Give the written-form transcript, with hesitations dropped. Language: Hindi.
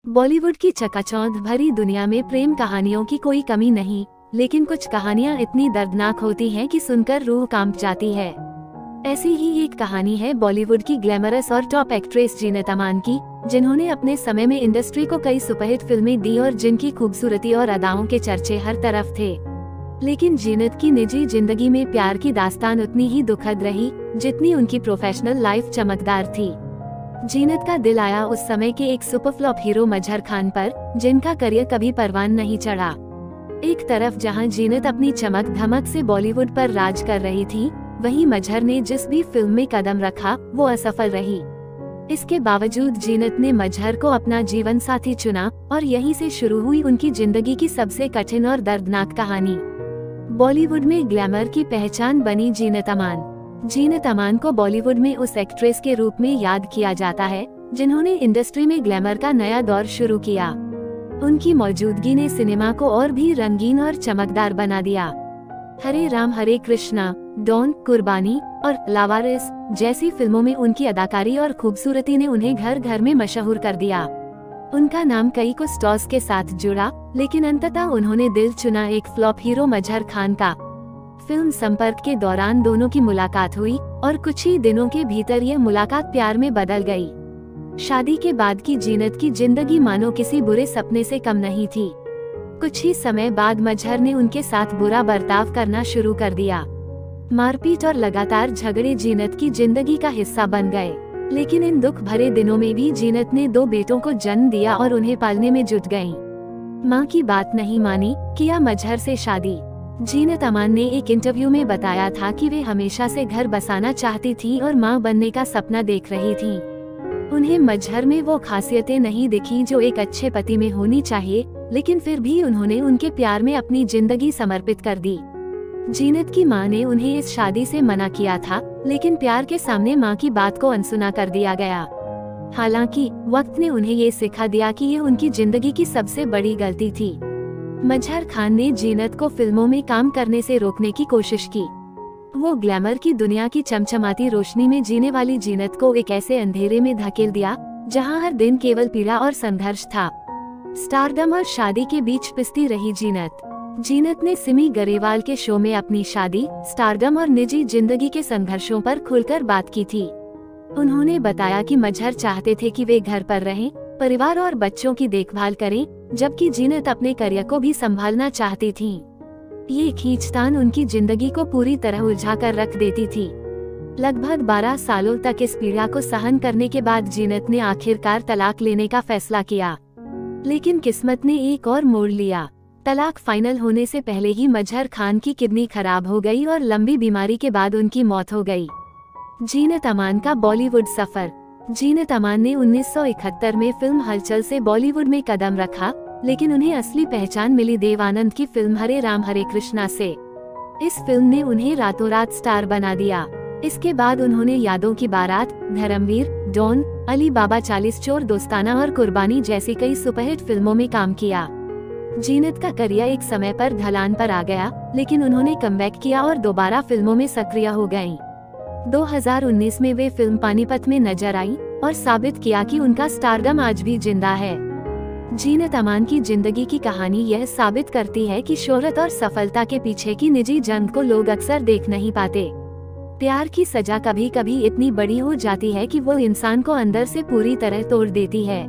बॉलीवुड की चकाचौंध भरी दुनिया में प्रेम कहानियों की कोई कमी नहीं, लेकिन कुछ कहानियां इतनी दर्दनाक होती हैं कि सुनकर रूह कांप जाती है। ऐसी ही एक कहानी है बॉलीवुड की ग्लैमरस और टॉप एक्ट्रेस जीनत अमान की, जिन्होंने अपने समय में इंडस्ट्री को कई सुपरहिट फिल्में दी और जिनकी खूबसूरती और अदाओं के चर्चे हर तरफ थे। लेकिन जीनत की निजी जिंदगी में प्यार की दास्तान उतनी ही दुखद रही जितनी उनकी प्रोफेशनल लाइफ चमकदार थी। जीनत का दिल आया उस समय के एक सुपरफ्लॉप हीरो मजहर खान पर, जिनका करियर कभी परवान नहीं चढ़ा। एक तरफ जहां जीनत अपनी चमक धमक से बॉलीवुड पर राज कर रही थी, वहीं मजहर ने जिस भी फिल्म में कदम रखा वो असफल रही। इसके बावजूद जीनत ने मजहर को अपना जीवन साथी चुना और यहीं से शुरू हुई उनकी जिंदगी की सबसे कठिन और दर्दनाक कहानी। बॉलीवुड में ग्लैमर की पहचान बनी जीनत अमान। जीनत अमान को बॉलीवुड में उस एक्ट्रेस के रूप में याद किया जाता है जिन्होंने इंडस्ट्री में ग्लैमर का नया दौर शुरू किया। उनकी मौजूदगी ने सिनेमा को और भी रंगीन और चमकदार बना दिया। हरे राम हरे कृष्णा, डॉन, कुर्बानी और लावारिस जैसी फिल्मों में उनकी अदाकारी और खूबसूरती ने उन्हें घर घर में मशहूर कर दिया। उनका नाम कई को स्टार्स के साथ जुड़ा, लेकिन अंततः उन्होंने दिल चुना एक फ्लॉप हीरो मजहर खान का। फिल्म संपर्क के दौरान दोनों की मुलाकात हुई और कुछ ही दिनों के भीतर यह मुलाकात प्यार में बदल गई। शादी के बाद की जीनत की जिंदगी मानो किसी बुरे सपने से कम नहीं थी। कुछ ही समय बाद मजहर ने उनके साथ बुरा बर्ताव करना शुरू कर दिया। मारपीट और लगातार झगड़े जीनत की जिंदगी का हिस्सा बन गए, लेकिन इन दुख भरे दिनों में भी जीनत ने 2 बेटों को जन्म दिया और उन्हें पालने में जुट गईं। मां की बात नहीं मानी, किया मजहर से शादी। जीनत अमान ने एक इंटरव्यू में बताया था कि वे हमेशा से घर बसाना चाहती थी और मां बनने का सपना देख रही थी। उन्हें मजहर में वो खासियतें नहीं दिखी जो एक अच्छे पति में होनी चाहिए, लेकिन फिर भी उन्होंने उनके प्यार में अपनी जिंदगी समर्पित कर दी। जीनत की मां ने उन्हें इस शादी से मना किया था, लेकिन प्यार के सामने मां की बात को अनसुना कर दिया गया। हालांकि वक्त ने उन्हें ये सिखा दिया कि ये उनकी जिंदगी की सबसे बड़ी गलती थी। मजहर खान ने जीनत को फिल्मों में काम करने से रोकने की कोशिश की। वो ग्लैमर की दुनिया की चमचमाती रोशनी में जीने वाली जीनत को एक ऐसे अंधेरे में धकेल दिया जहां हर दिन केवल पीड़ा और संघर्ष था। स्टारडम और शादी के बीच पिसती रही जीनत ने सिमी गरेवाल के शो में अपनी शादी, स्टारडम और निजी जिंदगी के संघर्षों पर खुलकर बात की थी। उन्होंने बताया कि मजहर चाहते थे कि वे घर पर रहें, परिवार और बच्चों की देखभाल करें, जबकि जीनत अपने करियर को भी संभालना चाहती थीं। ये खींचतान उनकी जिंदगी को पूरी तरह उलझा कर रख देती थी। लगभग 12 सालों तक इस पीड़ा को सहन करने के बाद जीनत ने आखिरकार तलाक लेने का फैसला किया, लेकिन किस्मत ने एक और मोड़ लिया। तलाक फाइनल होने से पहले ही मजहर खान की किडनी खराब हो गई और लंबी बीमारी के बाद उनकी मौत हो गई। जीनत अमान का बॉलीवुड सफर। जीनत अमान ने 1971 में फिल्म हलचल से बॉलीवुड में कदम रखा, लेकिन उन्हें असली पहचान मिली देव आनंद की फिल्म हरे राम हरे कृष्णा से। इस फिल्म ने उन्हें रातों रात स्टार बना दिया। इसके बाद उन्होंने यादों की बारात, धर्मवीर, डॉन, अली बाबा 40 चोर, दोस्ताना और कुर्बानी जैसी कई सुपरहिट फिल्मों में काम किया। जीनत का करियर एक समय पर ढलान पर आ गया, लेकिन उन्होंने कमबैक किया और दोबारा फिल्मों में सक्रिय हो गयीं। 2019 में वे फिल्म पानीपत में नजर आई और साबित किया कि उनका स्टारडम आज भी जिंदा है। जीनत अमान की जिंदगी की कहानी यह साबित करती है कि शोहरत और सफलता के पीछे की निजी जंग को लोग अक्सर देख नहीं पाते। प्यार की सजा कभी कभी इतनी बड़ी हो जाती है कि वो इंसान को अंदर से पूरी तरह तोड़ देती है।